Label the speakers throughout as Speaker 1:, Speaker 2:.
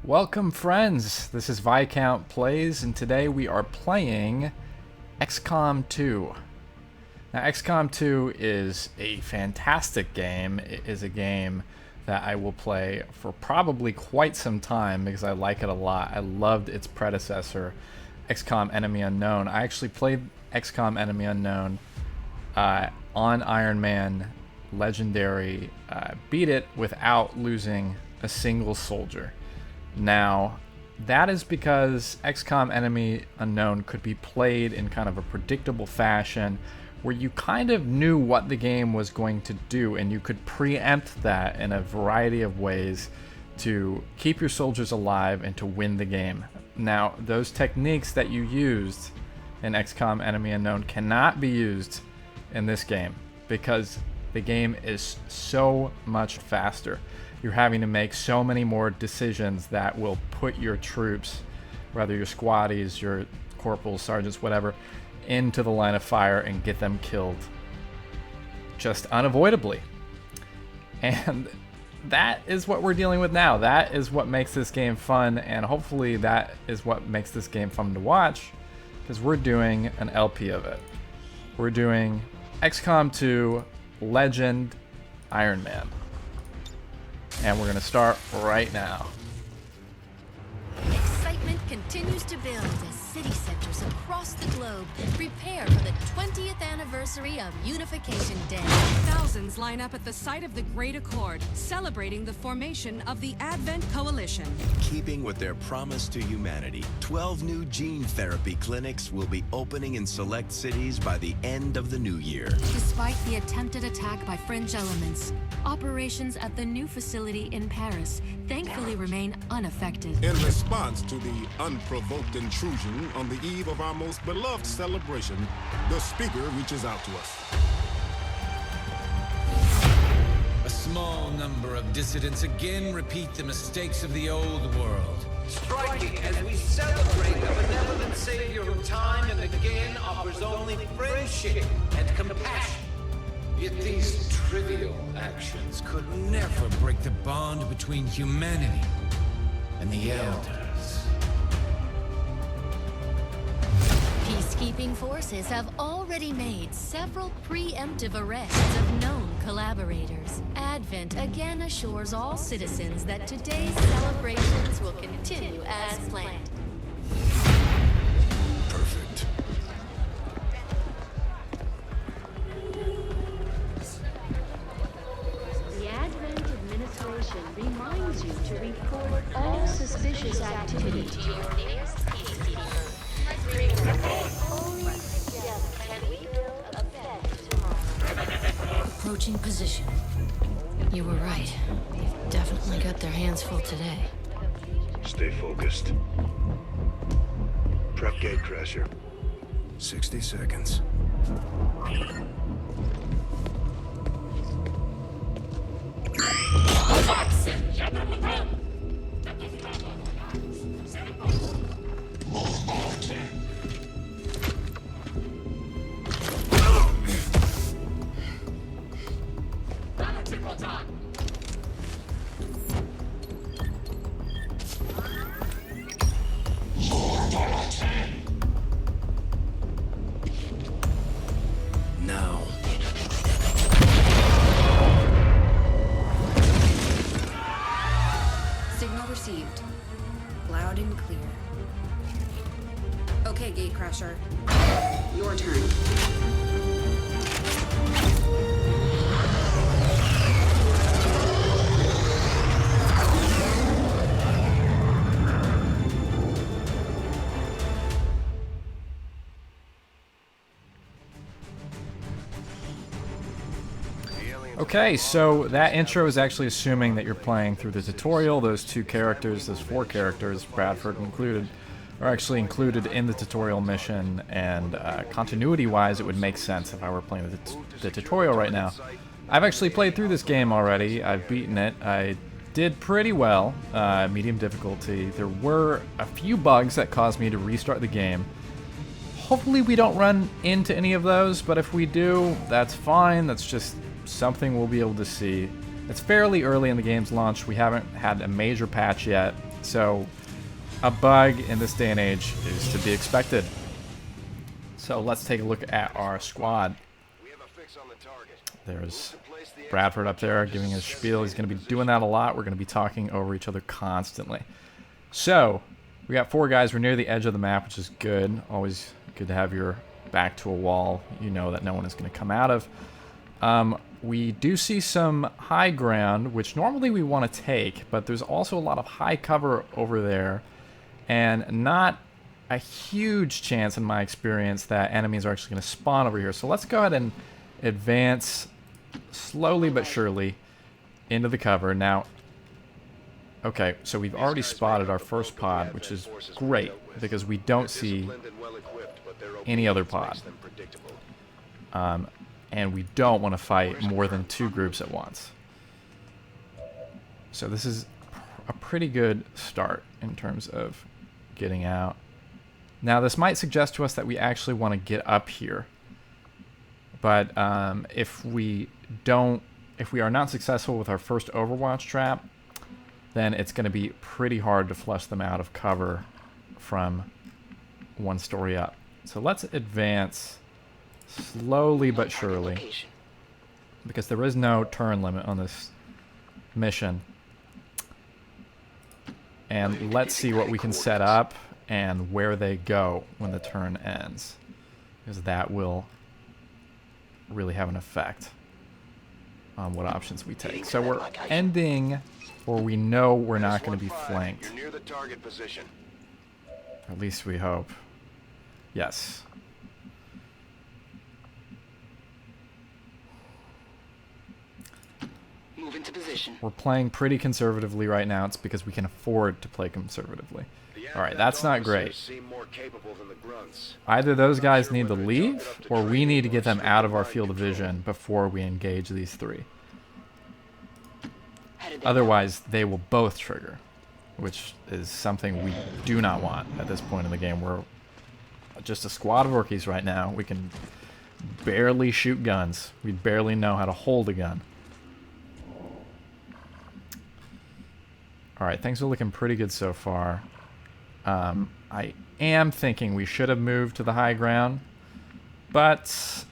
Speaker 1: Welcome friends, this is Viscount Plays, and today we are playing XCOM 2. Now XCOM 2 is a fantastic game. It is a game that I will play for probably quite some time because I like it a lot. I loved its predecessor, XCOM Enemy Unknown. I actually played XCOM Enemy Unknown on Ironman Legendary, beat it without losing a single soldier. Now, that is because XCOM Enemy Unknown could be played in kind of a predictable fashion where you kind of knew what the game was going to do and you could preempt that in a variety of ways to keep your soldiers alive and to win the game. Now, those techniques that you used in XCOM Enemy Unknown cannot be used in this game because the game is so much faster. You're having to make so many more decisions that will put your troops, whether your squaddies, your corporals, sergeants, whatever, into the line of fire and get them killed just unavoidably. And that is what we're dealing with now. That is what makes this game fun, and hopefully that is what makes this game fun to watch, because we're doing an LP of it. We're doing XCOM 2 Legend Ironman. And we're going to start right now.
Speaker 2: Excitement continues to build as city centers across the globe prepare for the 20th anniversary of Unification Day.
Speaker 3: Thousands line up at the site of the Great Accord, celebrating the formation of the Advent Coalition.
Speaker 4: Keeping with their promise to humanity, 12 new gene therapy clinics will be opening in select cities by the end of the new year.
Speaker 2: Despite the attempted attack by fringe elements, operations at the new facility in Paris thankfully remain unaffected.
Speaker 5: In response to the unprovoked intrusion on the eve of our most beloved celebration, the speaker reaches out to us.
Speaker 6: A small number of dissidents again repeat the mistakes of the old world.
Speaker 7: Striking as we celebrate the benevolent savior who time and again offers only friendship and compassion.
Speaker 6: Yet these trivial actions could never break the bond between humanity and the Elders.
Speaker 2: Peacekeeping forces have already made several preemptive arrests of known collaborators. Advent again assures all citizens that today's celebrations will continue as planned.
Speaker 4: Perfect.
Speaker 8: The Advent administration reminds you to report all suspicious activity to your nearest peacekeeper. Only together can we build a better tomorrow.
Speaker 2: Approaching position. You were right. They've definitely got their hands full today.
Speaker 9: Stay focused. Prep gatecrasher.
Speaker 4: 60 seconds. Now.
Speaker 3: Signal received. Loud and clear. Okay, Gatecrasher. Your turn.
Speaker 1: Okay, so that intro is actually assuming that you're playing through the tutorial. Those two characters, those four characters, Bradford included, are actually included in the tutorial mission, and continuity-wise, it would make sense if I were playing the tutorial right now. I've actually played through this game already. I've beaten it. I did pretty well, medium difficulty. There were a few bugs that caused me to restart the game. Hopefully we don't run into any of those, but if we do, that's fine. That's just something we'll be able to see. It's fairly early in the game's launch. We haven't had a major patch yet. So a bug in this day and age is to be expected. So let's take a look at our squad. There's Bradford up there giving his spiel. He's going to be doing that a lot. We're going to be talking over each other constantly. So we got 4 guys. We're near the edge of the map, which is good. Always good to have your back to a wall you know that no one is going to come out of. We do see some high ground, which normally we want to take, but there's also a lot of high cover over there, and not a huge chance in my experience that enemies are actually going to spawn over here. So let's go ahead and advance slowly but surely into the cover. Now, okay, so we've already spotted our first pod, which is great because we don't see any other pod. And we don't want to fight more than 2 groups at once. So this is a pretty good start in terms of getting out. Now this might suggest to us that we actually want to get up here. But if we are not successful with our first Overwatch trap, then it's going to be pretty hard to flush them out of cover from 1 story up. So let's advance slowly but surely, because there is no turn limit on this mission. And let's see what we can set up and where they go when the turn ends, because that will really have an effect on what options we take. So we're ending, or we know we're not going to be flanked. At least we hope. Yes.
Speaker 10: Move into position.
Speaker 1: We're playing pretty conservatively right now. It's because we can afford to play conservatively. Alright, that's not great. Either those guys need to leave, or we need to get them out of our field of vision before we engage these 3. Otherwise, they will both trigger, which is something we do not want at this point in the game. We're just a squad of rookies right now. We can barely shoot guns. We barely know how to hold a gun. Alright, things are looking pretty good so far. I am thinking we should have moved to the high ground, but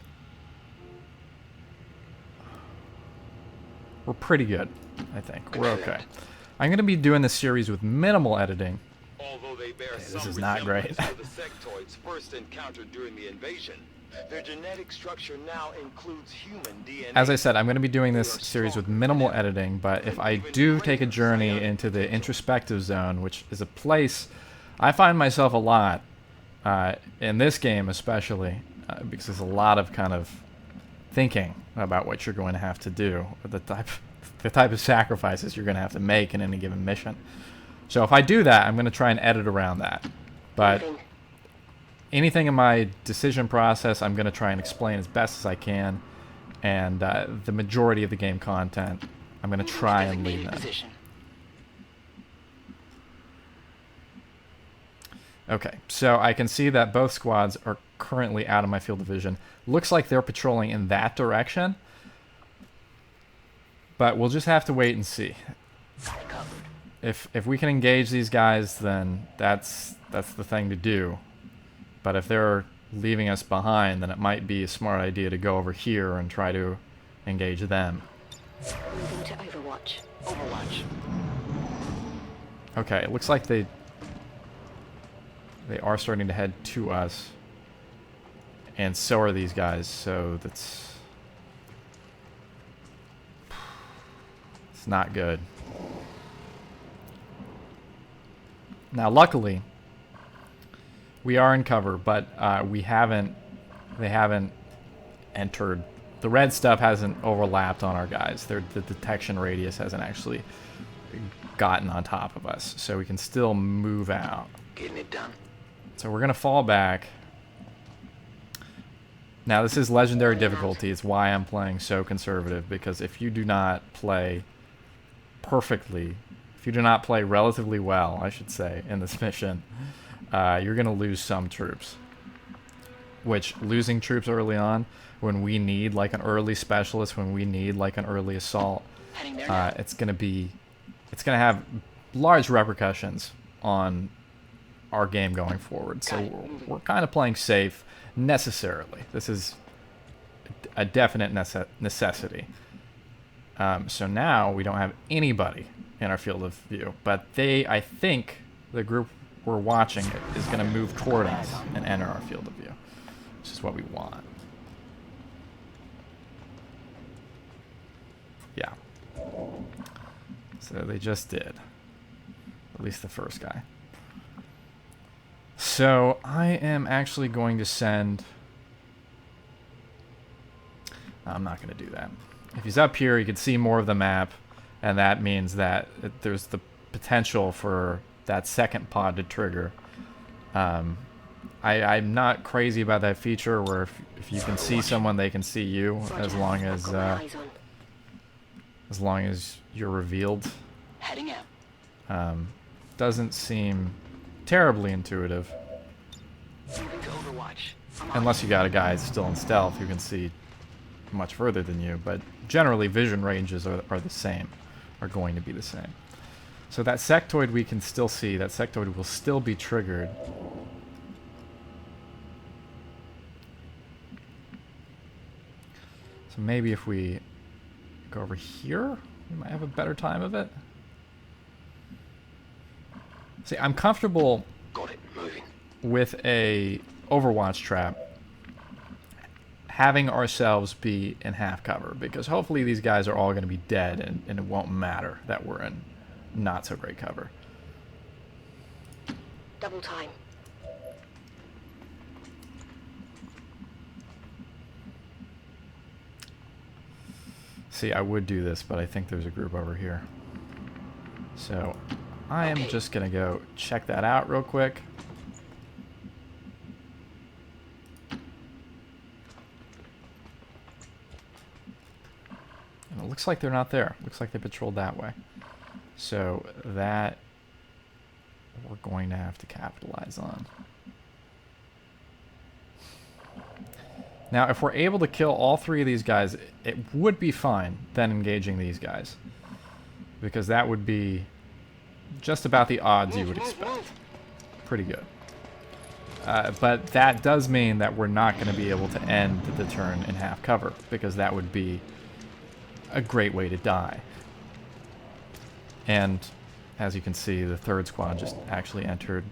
Speaker 1: we're pretty good, I think. We're okay. I'm going to be doing this series with minimal editing. This is not great.
Speaker 11: Their genetic structure now includes human DNA.
Speaker 1: As I said, I'm going to be doing this series with minimal editing, but if I do take a journey into the introspective zone, which is a place I find myself a lot, in this game especially, because there's a lot of kind of thinking about what you're going to have to do, or the type of sacrifices you're going to have to make in any given mission. So if I do that, I'm going to try and edit around that. But anything in my decision process, I'm going to try and explain as best as I can, and the majority of the game content, I'm going to try and leave that. Okay, so I can see that both squads are currently out of my field of vision. Looks like they're patrolling in that direction, but we'll just have to wait and see. If we can engage these guys, then that's the thing to do. But if they're leaving us behind, then it might be a smart idea to go over here and try to engage them.
Speaker 10: Moving to Overwatch. Overwatch.
Speaker 1: Okay, it looks like they are starting to head to us. And so are these guys, so it's not good. Now, luckily, we are in cover, but they haven't entered. The red stuff hasn't overlapped on our guys. The detection radius hasn't actually gotten on top of us, so we can still move out.
Speaker 10: Getting it done.
Speaker 1: So we're gonna fall back. Now this is legendary difficulty. It's why I'm playing so conservative, because if you do not play perfectly, if you do not play relatively well, I should say, in this mission, you're gonna lose some troops. Which, losing troops early on, when we need like an early specialist, when we need like an early assault, it's gonna have large repercussions on our game going forward. So we're kind of playing safe necessarily. This is a definite necessity. So now we don't have anybody in our field of view, but I think the group we're watching is going to move toward us and enter our field of view, which is what we want. Yeah. So they just did. At least the first guy. So I am actually going to send... I'm not going to do that. If he's up here, you can see more of the map, and that means that there's the potential for that second pod to trigger. I'm not crazy about that feature where if you can see someone, they can see you, as long as you're revealed.
Speaker 10: Heading out.
Speaker 1: Doesn't seem terribly intuitive.
Speaker 10: Moving to Overwatch.
Speaker 1: Unless you got a guy still in stealth who can see much further than you, but generally vision ranges are the same, are going to be the same. So that sectoid we can still see, that sectoid will still be triggered. So maybe if we go over here, we might have a better time of it. See, I'm comfortable with a Overwatch trap having ourselves be in half cover, because hopefully these guys are all going to be dead, and it won't matter that we're in not so great cover.
Speaker 10: Double time.
Speaker 1: See, I would do this, but I think there's a group over here. So I am just going to go check that out real quick. And it looks like they're not there. Looks like they patrolled that way. So that we're going to have to capitalize on. Now, if we're able to kill all three of these guys, it would be fine then engaging these guys, because that would be just about the odds you would expect. Pretty good. But that does mean that we're not going to be able to end the turn in half cover, because that would be a great way to die. And as you can see, the third squad just actually entered,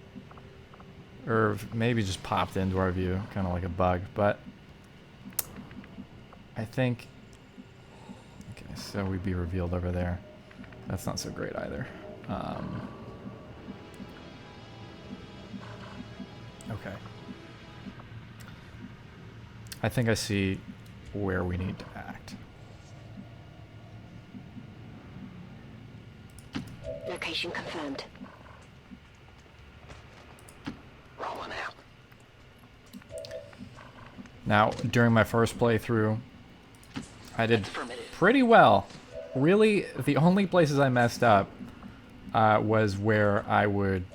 Speaker 1: or maybe just popped into our view, kind of like a bug. But I think, okay, so we'd be revealed over there. That's not so great either. Okay. I think I see where we need to act.
Speaker 10: Location confirmed. Rolling out.
Speaker 1: Now, during my first playthrough, I did pretty well. Really, the only places I messed up was where I would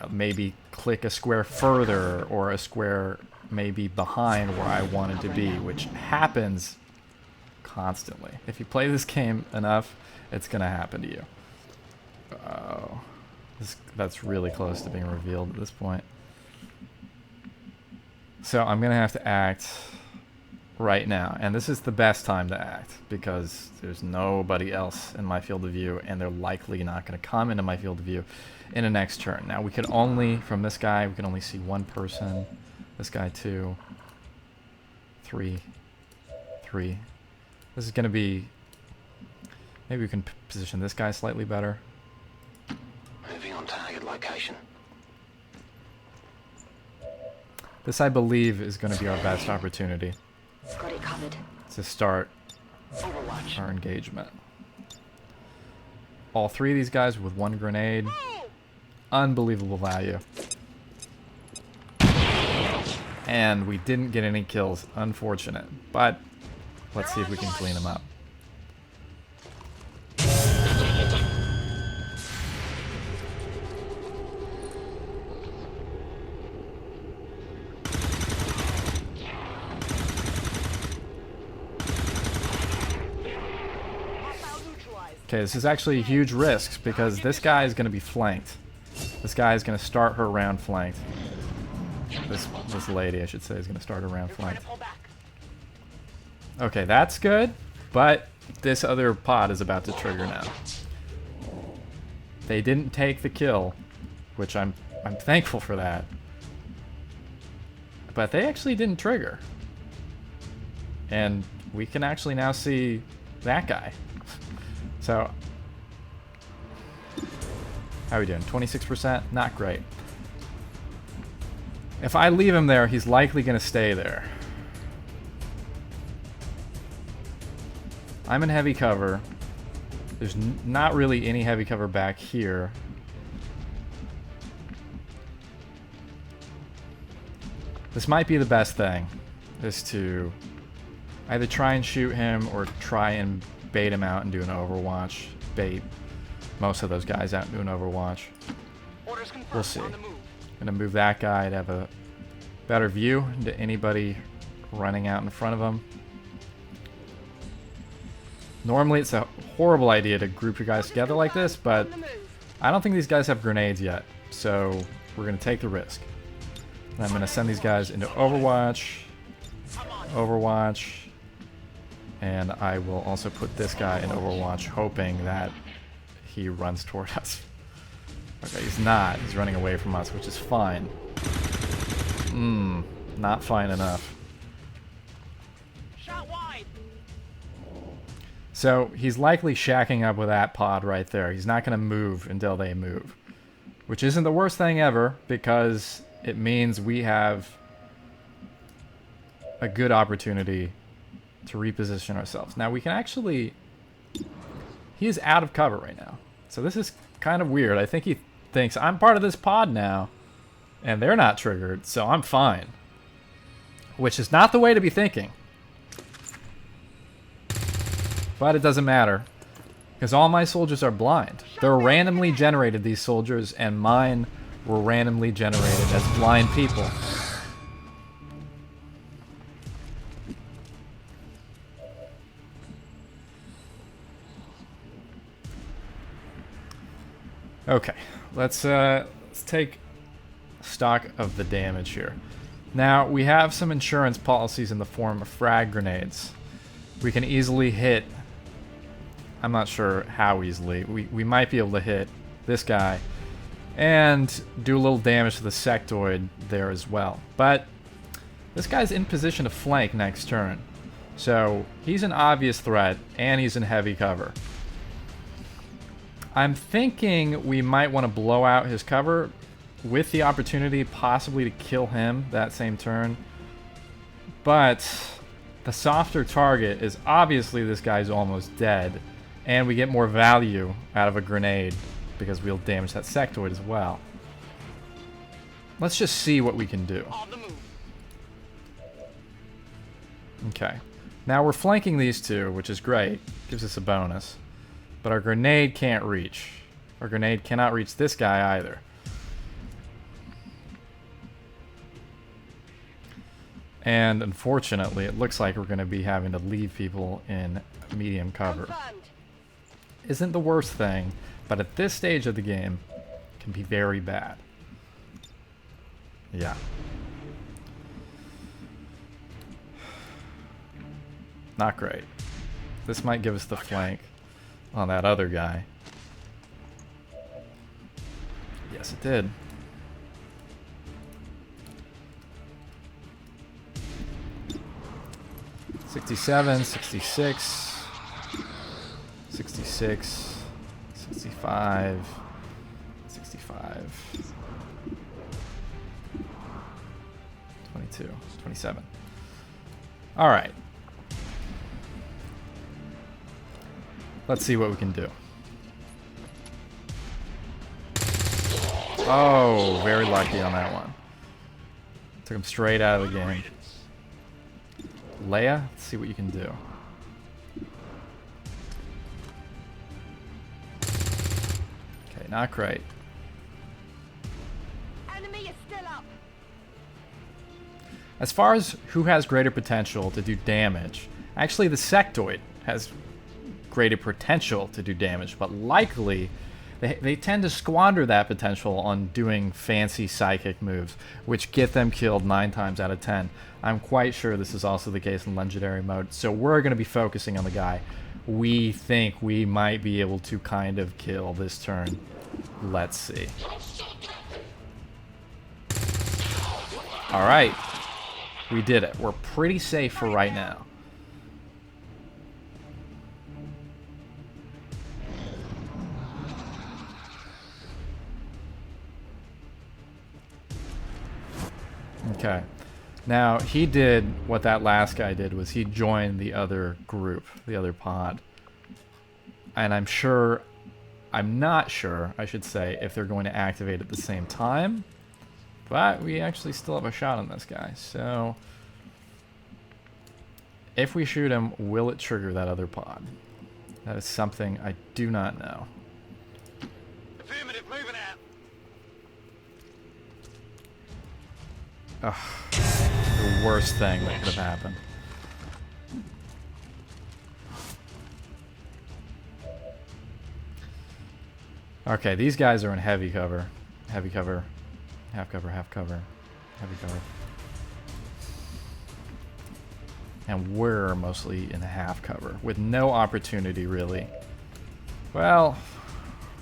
Speaker 1: maybe click a square further, or a square maybe behind where I wanted to be, which happens constantly. If you play this game enough, it's going to happen to you. Oh, that's really close to being revealed at this point. So I'm going to have to act right now, and this is the best time to act, because there's nobody else in my field of view, and they're likely not going to come into my field of view in the next turn. Now, we could only, from this guy, we can only see one person. This guy, 2, 3, 3. This is going to be, maybe we can position this guy slightly better.
Speaker 10: Moving on target location.
Speaker 1: This, I believe, is going to be our best opportunity
Speaker 10: Got it covered.
Speaker 1: to start
Speaker 10: Overwatch.
Speaker 1: our engagement. All three of these guys with one grenade. Unbelievable value. And we didn't get any kills. Unfortunate. But let's see if we can clean them up. Okay, this is actually a huge risk because this guy is going to be flanked. This guy is going to start her round flanked. This lady, I should say, is going to start her round flanked. Okay, that's good, but this other pod is about to trigger now. They didn't take the kill, which I'm thankful for that. But they actually didn't trigger. And we can actually now see that guy. So, how are we doing? 26%? Not great. If I leave him there, he's likely going to stay there. I'm in heavy cover. There's not really any heavy cover back here. This might be the best thing, is to either try and shoot him or try and bait him out and do an overwatch. Bait most of those guys out and do an overwatch. We'll see. I'm gonna move that guy to have a better view into anybody running out in front of him. Normally it's a horrible idea to group your guys together like this, but I don't think these guys have grenades yet, so we're gonna take the risk. And I'm gonna send these guys into Overwatch, and I will also put this guy in Overwatch, hoping that he runs toward us. Okay, he's not. He's running away from us, which is fine. Not fine enough. So he's likely shacking up with that pod right there. He's not going to move until they move, which isn't the worst thing ever, because it means we have a good opportunity to reposition ourselves. Now we can actually... He is out of cover right now. So this is kind of weird. I think he thinks, I'm part of this pod now, and they're not triggered, so I'm fine. Which is not the way to be thinking. But it doesn't matter, because all my soldiers are blind. They're randomly generated, these soldiers, and mine were randomly generated as blind people. Okay, let's take stock of the damage here. Now, we have some insurance policies in the form of frag grenades. We can easily hit... I'm not sure how easily. We might be able to hit this guy and do a little damage to the sectoid there as well. But this guy's in position to flank next turn. So he's an obvious threat, and he's in heavy cover. I'm thinking we might want to blow out his cover with the opportunity possibly to kill him that same turn. But the softer target is obviously this guy's almost dead. And we get more value out of a grenade because we'll damage that sectoid as well. Let's just see what we can do. Okay. Now we're flanking these two, which is great. Gives us a bonus. But our grenade can't reach. Our grenade cannot reach this guy either. And unfortunately, it looks like we're going to be having to leave people in medium cover. Isn't the worst thing, but at this stage of the game, can be very bad. Yeah. Not great. This might give us the flank on that other guy. Yes, it did. $67, 66. 66, 65, 65, 22, 27. All right. Let's see what we can do. Oh, very lucky on that one. Took him straight out of the game. Leia, let's see what you can do. Not great.
Speaker 12: Enemy is still up.
Speaker 1: As far as who has greater potential to do damage, actually the sectoid has greater potential to do damage, but likely they tend to squander that potential on doing fancy psychic moves, which get them killed 9 times out of 10. I'm quite sure this is also the case in Legendary mode, so we're going to be focusing on the guy we think we might be able to kind of kill this turn. Let's see. Alright. We did it. We're pretty safe for right now. Okay. Now, he did what that last guy did, was he joined the other group, the other pod. And I'm not sure, I should say, if they're going to activate at the same time. But we actually still have a shot on this guy, so... If we shoot him, will it trigger that other pod? That is something I do not know.
Speaker 11: Affirmative, moving out.
Speaker 1: Ugh, the worst thing that could have happened. Okay, these guys are in heavy cover. Heavy cover. Half cover, half cover. Heavy cover. And we're mostly in half cover, with no opportunity, really. Well,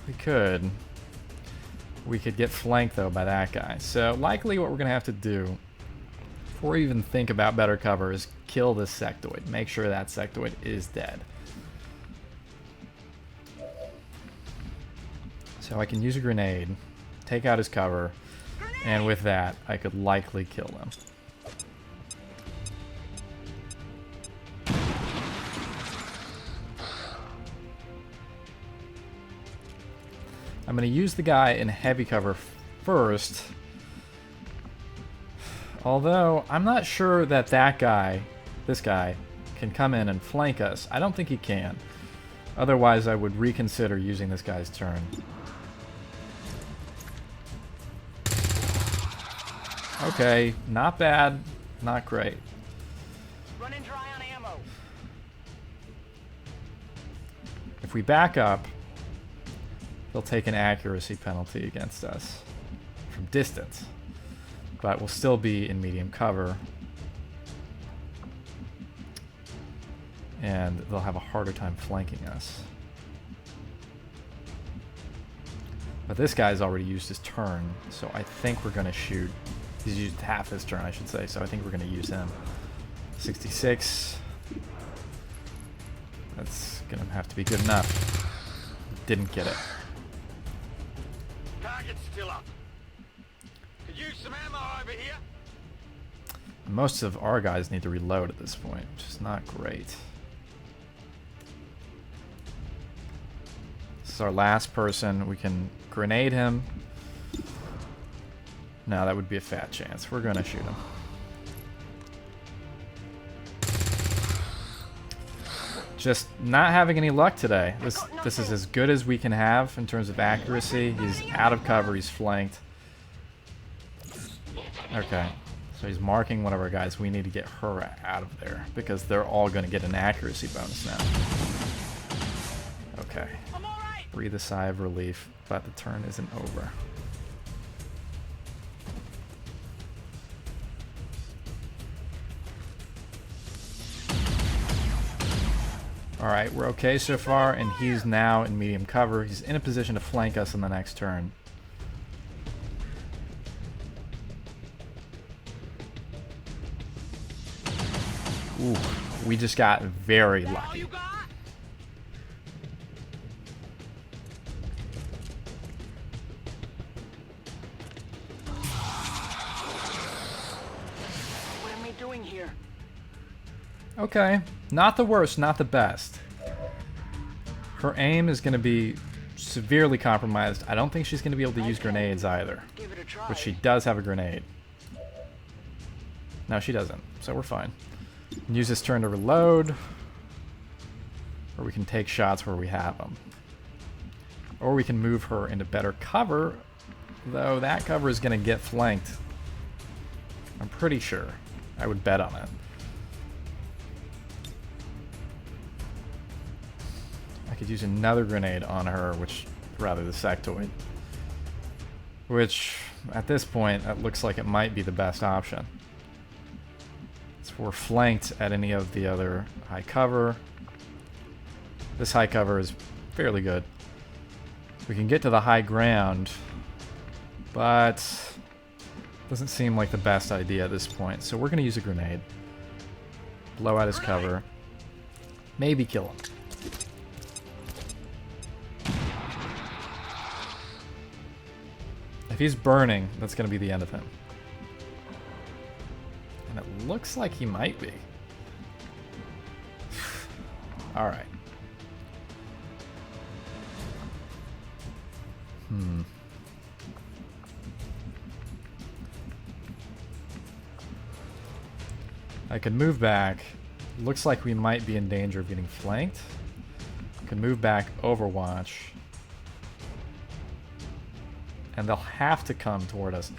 Speaker 1: we could. We could get flanked, though, by that guy. So, likely what we're going to have to do, before we even think about better cover, is kill this sectoid. Make sure that sectoid is dead. So I can use a grenade, take out his cover, and with that, I could likely kill him. I'm going to use the guy in heavy cover first. Although, I'm not sure that guy, this guy, can come in and flank us. I don't think he can. Otherwise, I would reconsider using this guy's turn. Okay, not bad, not great.
Speaker 11: Running dry on ammo.
Speaker 1: If we back up, they'll take an accuracy penalty against us from distance, but we'll still be in medium cover, and they'll have a harder time flanking us. But this guy's already used his turn, so I think we're going to shoot. He's used half his turn, I should say, so I think we're going to use him. 66. That's going to have to be good enough. Didn't get it.
Speaker 11: Target's still up. Could use some ammo over here.
Speaker 1: Most of our guys need to reload at this point, which is not great. This is our last person. We can grenade him. No, that would be a fat chance. We're going to shoot him. Just not having any luck today. This is as good as we can have in terms of accuracy. He's out of cover. He's flanked. Okay. So he's marking one of our guys. We need to get her out of there because they're all going to get an accuracy bonus now. Okay. Breathe a sigh of relief, but the turn isn't over. Alright, we're okay so far, and he's now in medium cover. He's in a position to flank us on the next turn. Ooh, we just got very lucky.
Speaker 11: What am I doing here?
Speaker 1: Okay, not the worst, not the best. Her aim is going to be severely compromised. I don't think she's going to be able to use grenades either. But she does have a grenade. No, she doesn't, so we're fine. Use this turn to reload. Or we can take shots where we have them. Or we can move her into better cover, though that cover is going to get flanked. I'm pretty sure. I would bet on it. I could use another grenade on her, which rather the sectoid. Which, at this point, that looks like it might be the best option. So we're flanked at any of the other high cover. This high cover is fairly good. We can get to the high ground, but doesn't seem like the best idea at this point. So we're going to use a grenade. Blow out his cover. Maybe kill him. If he's burning, that's going to be the end of him. And it looks like he might be. Alright. I could move back. Looks like we might be in danger of getting flanked. Could move back, Overwatch. And they'll have to come toward us.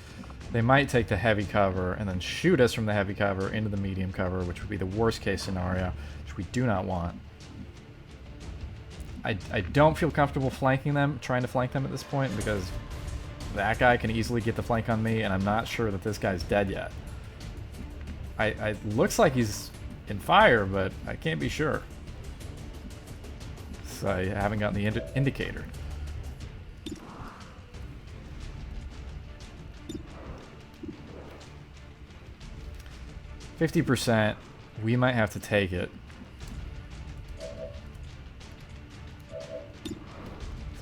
Speaker 1: They might take the heavy cover and then shoot us from the heavy cover into the medium cover, which would be the worst case scenario, which we do not want. I don't feel comfortable flanking them, trying to flank them at this point, because that guy can easily get the flank on me, and I'm not sure that this guy's dead yet. I looks like he's in fire, but I can't be sure. So I haven't gotten the indicator. %, we might have to take it.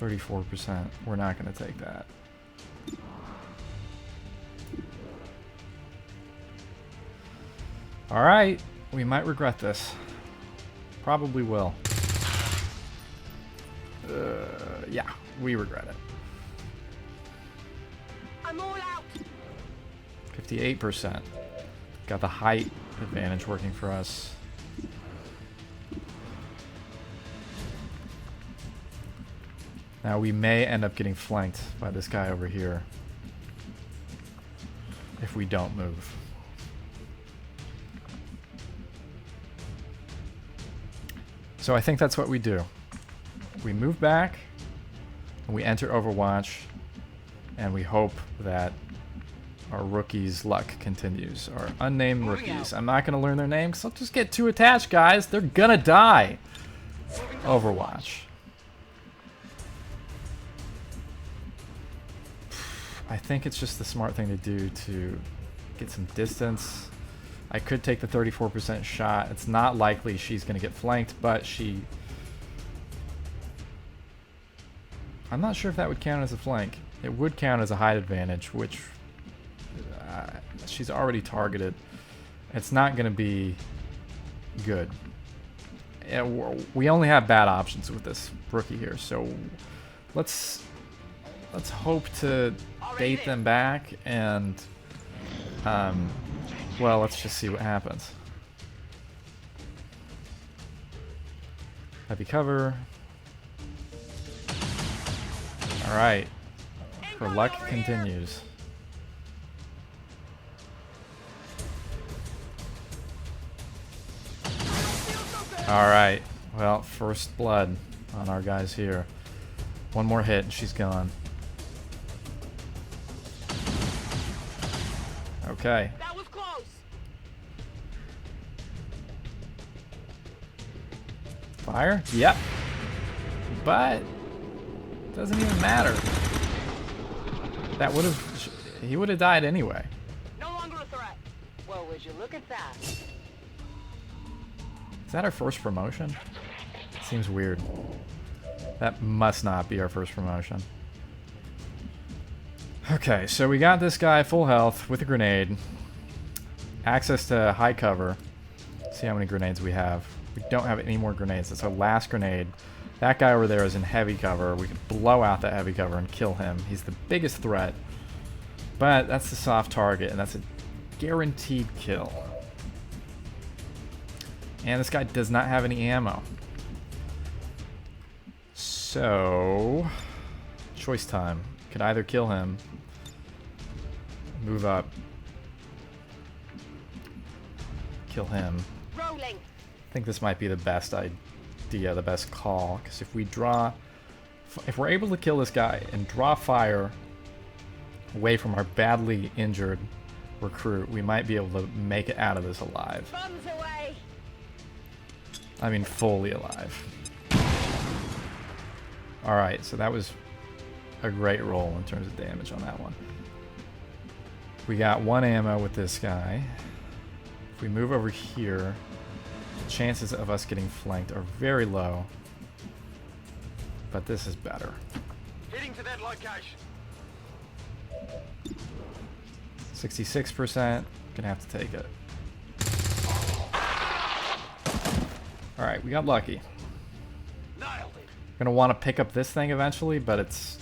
Speaker 1: 34%, we're not going to take that. Alright, we might regret this. Probably will. Yeah, we regret it.
Speaker 12: I'm all out.
Speaker 1: 58%. Got the height advantage working for us. Now we may end up getting flanked by this guy over here if we don't move. So I think that's what we do. We move back, and we enter Overwatch, and we hope that our rookies' luck continues. Our unnamed rookies. I'm not going to learn their names, so I'll just get too attached, guys. They're going to die. Overwatch. I think it's just the smart thing to do to get some distance. I could take the 34% shot. It's not likely she's going to get flanked, but I'm not sure if that would count as a flank. It would count as a height advantage, which she's already targeted. It's not going to be good. We only have bad options with this rookie here, so let's hope to bait them back and well, let's just see what happens. Heavy cover. Alright. Her luck continues. Alright. Well, first blood on our guys here. One more hit and she's gone. Okay.
Speaker 12: That was close.
Speaker 1: Fire? Yep. But doesn't even matter. That would have he would have died anyway.
Speaker 12: No longer a threat. Well, would you look at that?
Speaker 1: Is that our first promotion? Seems weird. That must not be our first promotion. Okay, so we got this guy full health with a grenade. Access to high cover. See how many grenades we have. We don't have any more grenades. That's our last grenade. That guy over there is in heavy cover. We can blow out that heavy cover and kill him. He's the biggest threat. But that's the soft target, and that's a guaranteed kill. And this guy does not have any ammo. So, choice time. Could either kill him, move up, kill him.
Speaker 12: Rolling.
Speaker 1: I think this might be the best idea idea, the best call, because if we're able to kill this guy and draw fire away from our badly injured recruit, we might be able to make it out of this alive.
Speaker 12: Bombs away.
Speaker 1: I mean, fully alive. Alright, so that was a great roll in terms of damage on that one. We got 1 ammo with this guy. If we move over here, the chances of us getting flanked are very low. But this is better.
Speaker 11: Heading to that location.
Speaker 1: 66%. Gonna have to take it. Alright, we got lucky. Gonna want to pick up this thing eventually, but it's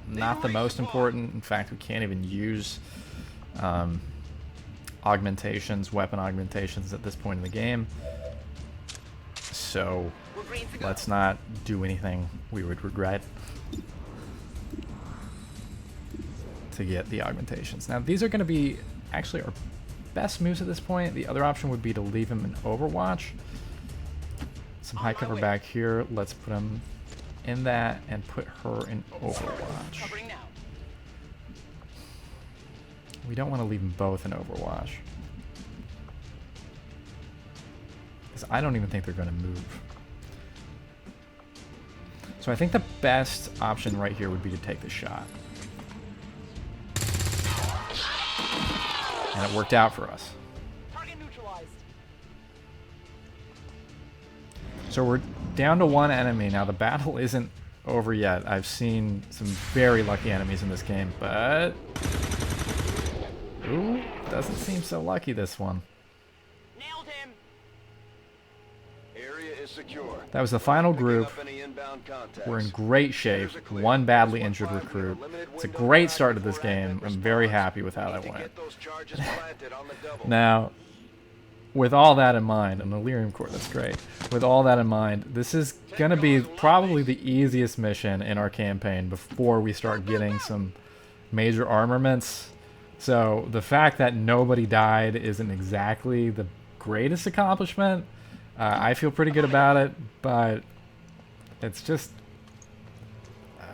Speaker 1: not the most important. In fact, we can't even use augmentations, weapon augmentations at this point in the game. So let's not do anything we would regret to get the augmentations. Now these are going to be actually our best moves at this point. The other option would be to leave him in Overwatch. Some high cover back here. Let's put him in that and put her in Overwatch. We don't want to leave them both in Overwatch, because I don't even think they're going to move. So I think the best option right here would be to take the shot. And it worked out for us.
Speaker 12: Target neutralized.
Speaker 1: So we're down to 1 enemy. Now the battle isn't over yet. I've seen some very lucky enemies in this game, but... Ooh, doesn't seem so lucky this one.
Speaker 12: Nailed him.
Speaker 11: Area is secure.
Speaker 1: That was the final group.
Speaker 11: Up any inbound contacts.
Speaker 1: We're in great shape. 1 badly injured recruit. It's a great start to this game. I'm very happy with how that went. Now, with all that in mind, an Illyrium core, that's great. With all that in mind, this is going to be probably the easiest mission in our campaign before we start getting some major armaments. So the fact that nobody died isn't exactly the greatest accomplishment. I feel pretty good about it, but it's just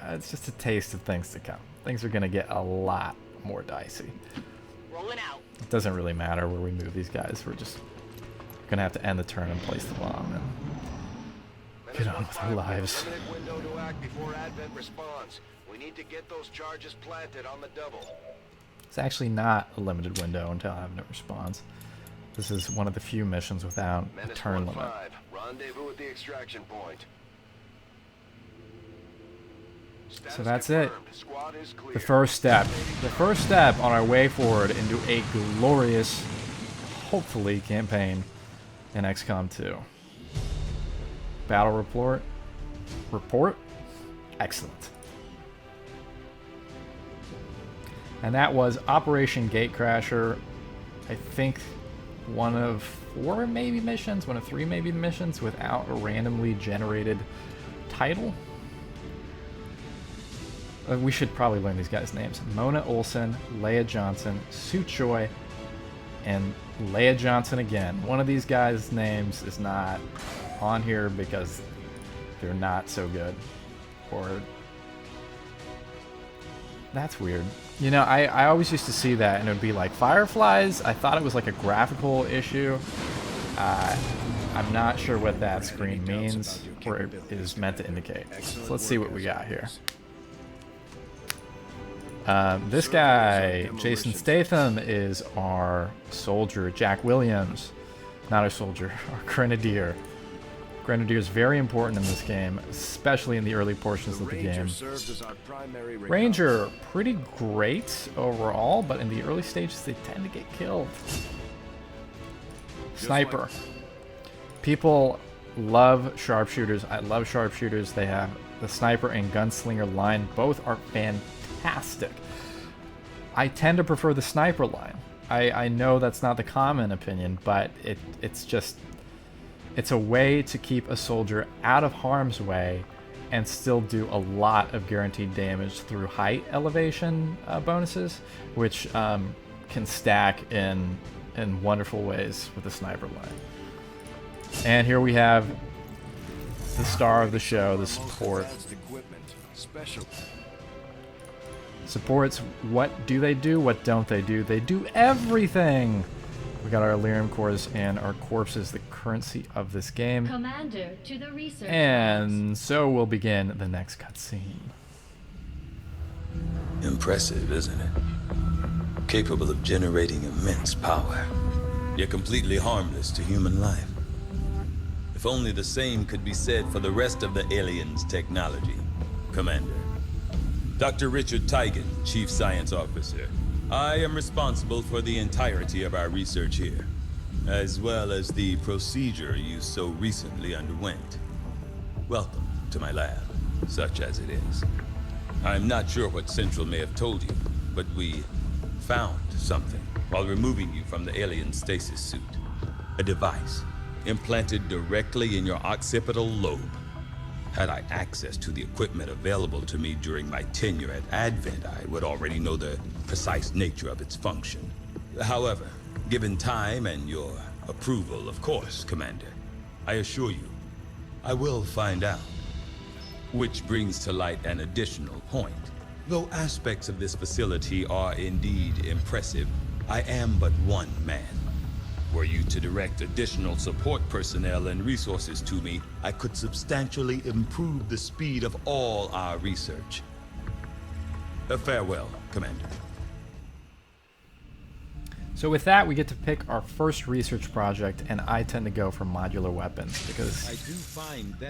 Speaker 1: a taste of things to come. Things are going to get a lot more dicey.
Speaker 12: Rolling out.
Speaker 1: It doesn't really matter where we move these guys. We're just going to have to end the turn and place the bomb and get on with our lives.
Speaker 11: Window to act before Advent responds. We need to get those charges planted on the double.
Speaker 1: It's actually not a limited window until Advent responds. This is one of the few missions without a turn limit.
Speaker 11: Rendezvous at the extraction point.
Speaker 1: So that's it. The first step. The first step on our way forward into a glorious, hopefully, campaign in XCOM 2. Battle report. Report. Excellent. And that was Operation Gatecrasher. I think one of 4 maybe missions, one of 3 maybe missions without a randomly generated title. We should probably learn these guys' names. Mona Olsen, Leia Johnson, Sue Choi, and Leia Johnson again. One of these guys' names is not on here because they're not so good. Or... That's weird. You know, I always used to see that and it would be like Fireflies. I thought it was like a graphical issue. I'm not sure what that screen means or it is meant to indicate. So let's see what we got here. This guy, Jason Statham, is our soldier. Jack Williams, not our soldier, our grenadier. Grenadier is very important in this game, especially in the early portions of the game. Ranger, pretty great overall, but in the early stages they tend to get killed. Sniper. People love sharpshooters. I love sharpshooters. They have the sniper and gunslinger line. Both are fantastic. I tend to prefer the sniper line. I know that's not the common opinion, but it's a way to keep a soldier out of harm's way and still do a lot of guaranteed damage through height elevation bonuses, which can stack in wonderful ways with the sniper line. And here we have the star of the show, the support. Supports, what do? What don't they do? They do everything! We got our Lyrium cores and our corpses, the currency of this game.
Speaker 8: Commander to the research
Speaker 1: And so we'll begin the next cutscene.
Speaker 13: Impressive, isn't it? Capable of generating immense power, yet completely harmless to human life. If only the same could be said for the rest of the aliens' technology, Commander. Dr. Richard Tigan, Chief Science Officer. I am responsible for the entirety of our research here, as well as the procedure you so recently underwent. Welcome to my lab, such as it is. I'm not sure what Central may have told you, but we found something while removing you from the alien stasis suit. A device implanted directly in your occipital lobe. Had I access to the equipment available to me during my tenure at Advent, I would already know the precise nature of its function. However, given time and your approval, of course, Commander, I assure you, I will find out. Which brings to light an additional point. Though aspects of this facility are indeed impressive, I am but one man. Were you to direct additional support personnel and resources to me, I could substantially improve the speed of all our research. Farewell, Commander.
Speaker 1: So with that, we get to pick our first research project, and I tend to go for modular weapons, because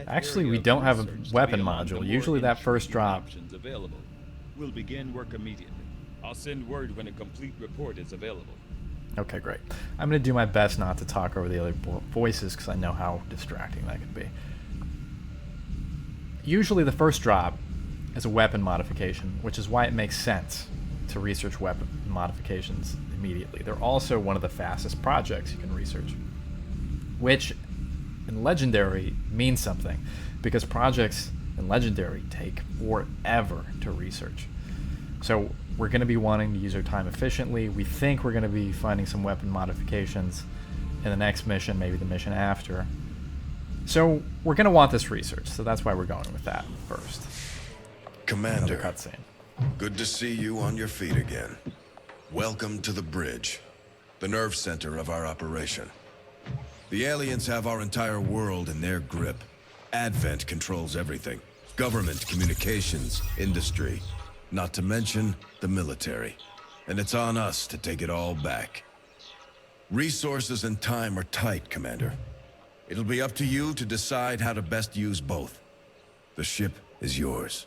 Speaker 1: actually we don't have a weapon module. Usually that first drop.
Speaker 13: Available. We'll begin work immediately. I'll send word when a complete report is available.
Speaker 1: Okay, great. I'm going to do my best not to talk over the other voices, because I know how distracting that can be. Usually the first drop is a weapon modification, which is why it makes sense to research weapon modifications immediately. They're also one of the fastest projects you can research, which in Legendary means something, because projects in Legendary take forever to research. So we're going to be wanting to use our time efficiently. We think we're going to be finding some weapon modifications in the next mission, maybe the mission after. So we're going to want this research, so that's why we're going with that first.
Speaker 14: Commander,
Speaker 1: Another cutscene.
Speaker 14: Good to see you on your feet again. Welcome to the bridge, the nerve center of our operation. The aliens have our entire world in their grip. Advent controls everything. Government, communications, industry, not to mention the military. And it's on us to take it all back. Resources and time are tight, Commander. It'll be up to you to decide how to best use both. The ship is yours.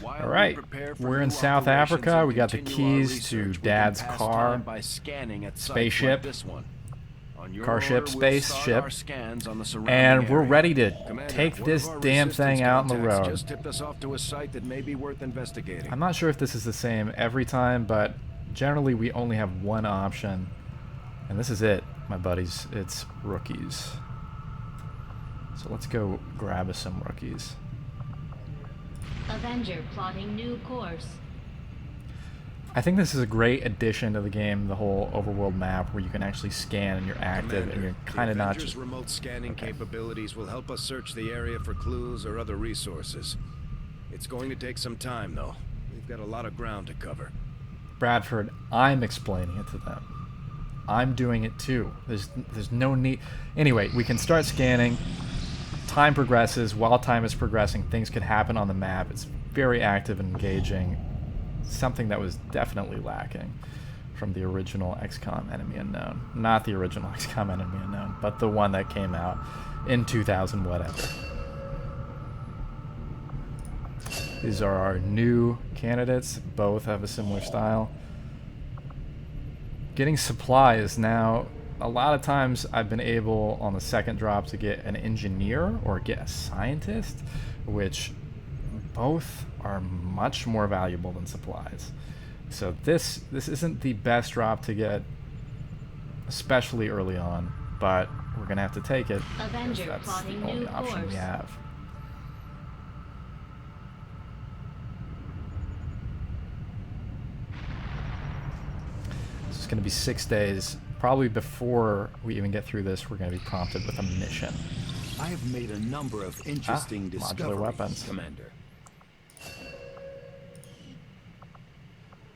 Speaker 1: All right, we're in South Africa. We got the keys to Dad's car, spaceship, carship, spaceship, and we're ready to take this damn thing out on the road. I'm not sure if this is the same every time, but generally we only have one option, and this is it, my buddies. It's rookies. So let's go grab us some rookies.
Speaker 8: Avenger plotting new course.
Speaker 1: I think this is a great addition to the game, the whole overworld map where you can actually scan and you're active.
Speaker 11: Commander,
Speaker 1: and you're kind of not just...
Speaker 11: remote scanning capabilities will help us search the area for clues or other resources. It's going to take some time, though. We've got a lot of ground to cover.
Speaker 1: Bradford, I'm explaining it to them. I'm doing it too. There's no need... Anyway, we can start scanning. Time progresses. While time is progressing, things could happen on the map. It's very active and engaging. Something that was definitely lacking from the original XCOM Enemy Unknown. Not the original XCOM Enemy Unknown, but the one that came out in 2000 whatever. These are our new candidates. Both have a similar style. Getting supply is now... A lot of times I've been able on the second drop to get an engineer or get a scientist, which both are much more valuable than supplies. So this isn't the best drop to get, especially early on, but we're gonna have to take it.
Speaker 8: Avenger
Speaker 1: That's
Speaker 8: plotting
Speaker 1: the only
Speaker 8: new
Speaker 1: option
Speaker 8: course.
Speaker 1: we have. This is gonna be 6 days probably before we even get through this, we're going to be prompted with a mission.
Speaker 15: I have made a number of interesting discoveries,
Speaker 1: modular weapons.
Speaker 15: Commander.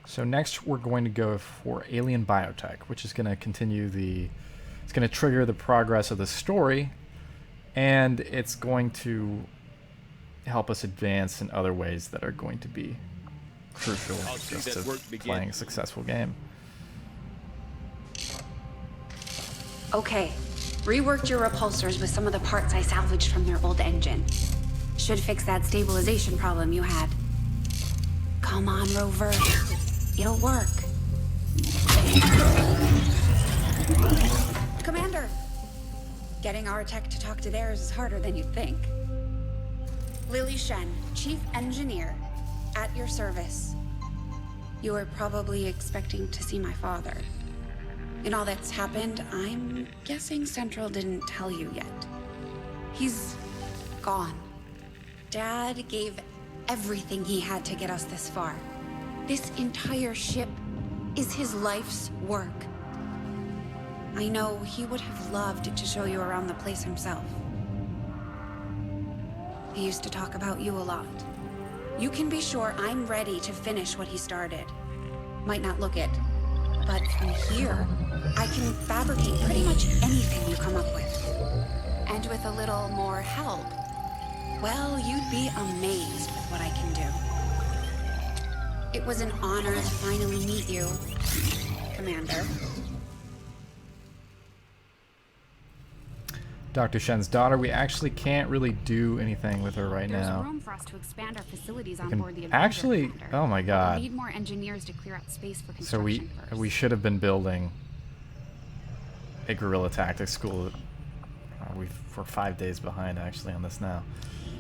Speaker 1: So next we're going to go for alien biotech, which is going to continue it's going to trigger the progress of the story, and it's going to help us advance in other ways that are going to be crucial just to playing a successful game.
Speaker 16: Okay, reworked your repulsors with some of the parts I salvaged from their old engine. Should fix that stabilization problem you had. Come on, Rover. It'll work. Commander! Getting our tech to talk to theirs is harder than you'd think. Lily Shen, Chief Engineer, at your service. You are probably expecting to see my father. In all that's happened, I'm guessing Central didn't tell you yet. He's gone. Dad gave everything he had to get us this far. This entire ship is his life's work. I know he would have loved to show you around the place himself. He used to talk about you a lot. You can be sure I'm ready to finish what he started. Might not look it, but from here, I can fabricate pretty much anything you come up with. And with a little more help, well, you'd be amazed with what I can do. It was an honor to finally meet you, Commander.
Speaker 1: Dr. Shen's daughter, we actually can't really do anything with her right
Speaker 17: There's
Speaker 1: now.
Speaker 17: room for us to expand our facilities on
Speaker 1: Can
Speaker 17: board the
Speaker 1: actually,
Speaker 17: Avenger,
Speaker 1: oh my
Speaker 17: but
Speaker 1: god.
Speaker 17: we'll need more engineers to clear out space for
Speaker 1: So
Speaker 17: construction first.
Speaker 1: we should have been building a guerrilla tactics school. We're 5 days behind actually on this now.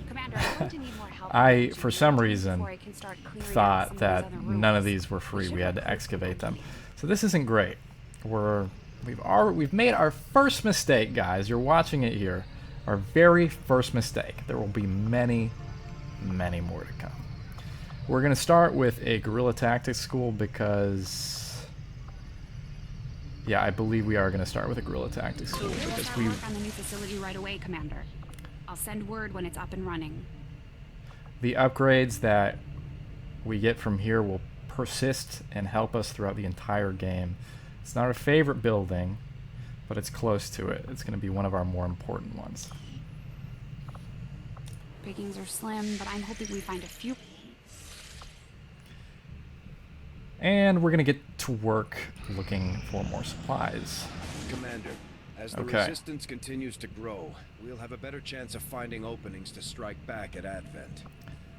Speaker 17: Commander, I'm going to need more help
Speaker 1: For some reason,
Speaker 17: before I can start clearing out
Speaker 1: thought
Speaker 17: some of
Speaker 1: that
Speaker 17: these other
Speaker 1: none of
Speaker 17: ruins.
Speaker 1: these were free. We had to excavate them. So this isn't great. We've made our first mistake, guys. You're watching it here. Our very first mistake. There will be many, many more to come. We're going to start with a guerrilla tactics school because, yeah, I believe we are going to start with a guerrilla tactics school
Speaker 17: We'll
Speaker 1: because
Speaker 17: start work on the new facility right away, Commander. I'll send word when it's up and running.
Speaker 1: the upgrades that we get from here will persist and help us throughout the entire game. It's not our favorite building, but it's close to it. It's going to be one of our more important ones.
Speaker 17: Pickings are slim, but I'm hoping we find a few.
Speaker 1: And we're going to get to work looking for more supplies.
Speaker 11: Commander, as the resistance continues to grow, we'll have a better chance of finding openings to strike back at Advent.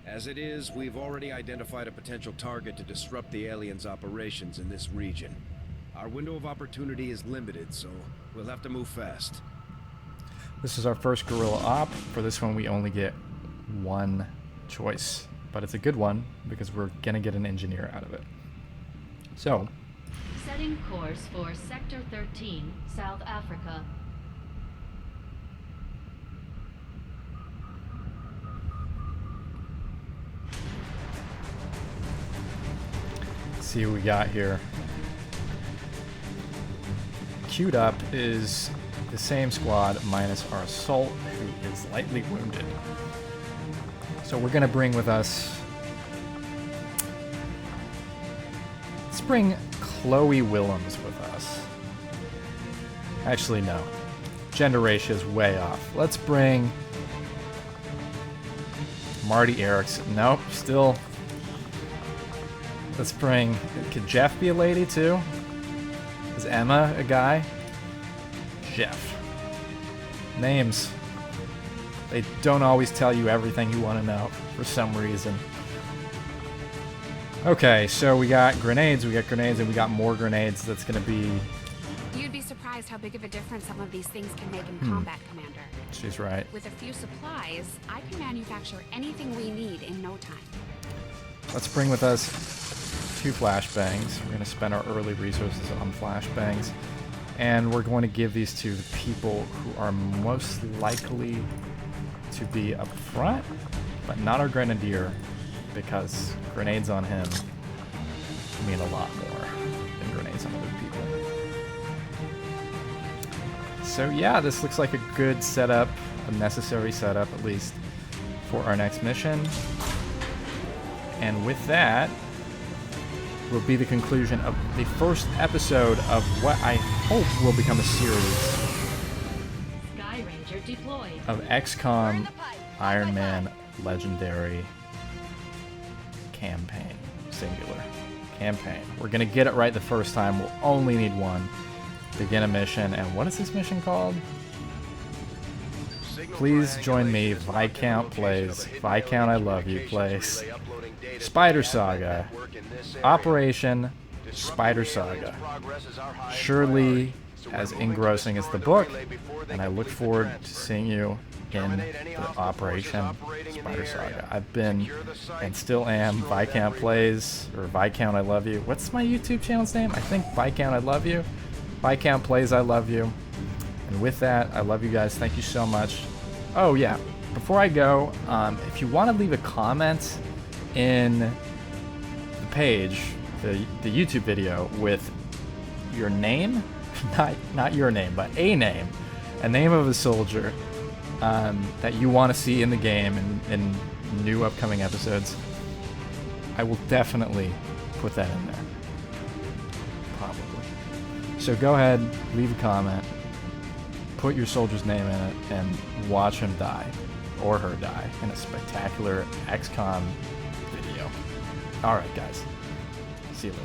Speaker 11: As it is, we've already identified a potential target to disrupt the aliens' operations in this region. Our window of opportunity is limited, so we'll have to move fast.
Speaker 1: This is our first guerrilla op. For this one, we only get one choice, but it's a good one because we're going to get an engineer out of it. So,
Speaker 8: setting course for Sector 13, South Africa.
Speaker 1: Let's see what we got here. Queued up is the same squad minus our assault, who is lightly wounded. So we're going to bring with us... Let's bring Chloe Willems with us. Actually, no. Gender ratio is way off. Let's bring Marty Erickson. Nope, still. Let's bring... Could Jeff be a lady, too? Is Emma a guy? Jeff. Names. They don't always tell you everything you want to know, for some reason. Okay, so we got grenades, and we got more grenades. That's going to be...
Speaker 17: You'd be surprised how big of a difference some of these things can make in combat, Commander.
Speaker 1: She's right.
Speaker 17: With a few supplies, I can manufacture anything we need in no time.
Speaker 1: Let's bring with us 2 flashbangs. We're going to spend our early resources on flashbangs. And we're going to give these to the people who are most likely to be up front, but not our grenadier, because grenades on him mean a lot more than grenades on other people. So yeah, this looks like a good setup, a necessary setup at least, for our next mission. And with that will be the conclusion of the first episode of what I hope will become a series
Speaker 2: Sky Ranger deployed.
Speaker 1: of XCOM Ironman Legendary Campaign. Singular. Campaign. We're going to get it right the first time. We'll only need one. Begin a mission. And what is this mission called? Please join me. Viscount Plays. Viscount I Love You Plays. Spider Saga. Operation Spider Saga. Surely as engrossing as the book, and I look forward to seeing you in the Operation Spider Saga. I've been, and still am, Viscount Plays, or Viscount I Love You. What's my YouTube channel's name? I think Viscount I Love You. Viscount Plays I Love You. And with that, I love you guys. Thank you so much. Oh yeah, before I go, if you want to leave a comment in the page, the YouTube video, with your name, not your name, but a name of a soldier that you want to see in the game and in new upcoming episodes, I will definitely put that in there. Probably. So go ahead, leave a comment, put your soldier's name in it, and watch him die, or her die, in a spectacular XCOM video. Alright guys, see you later.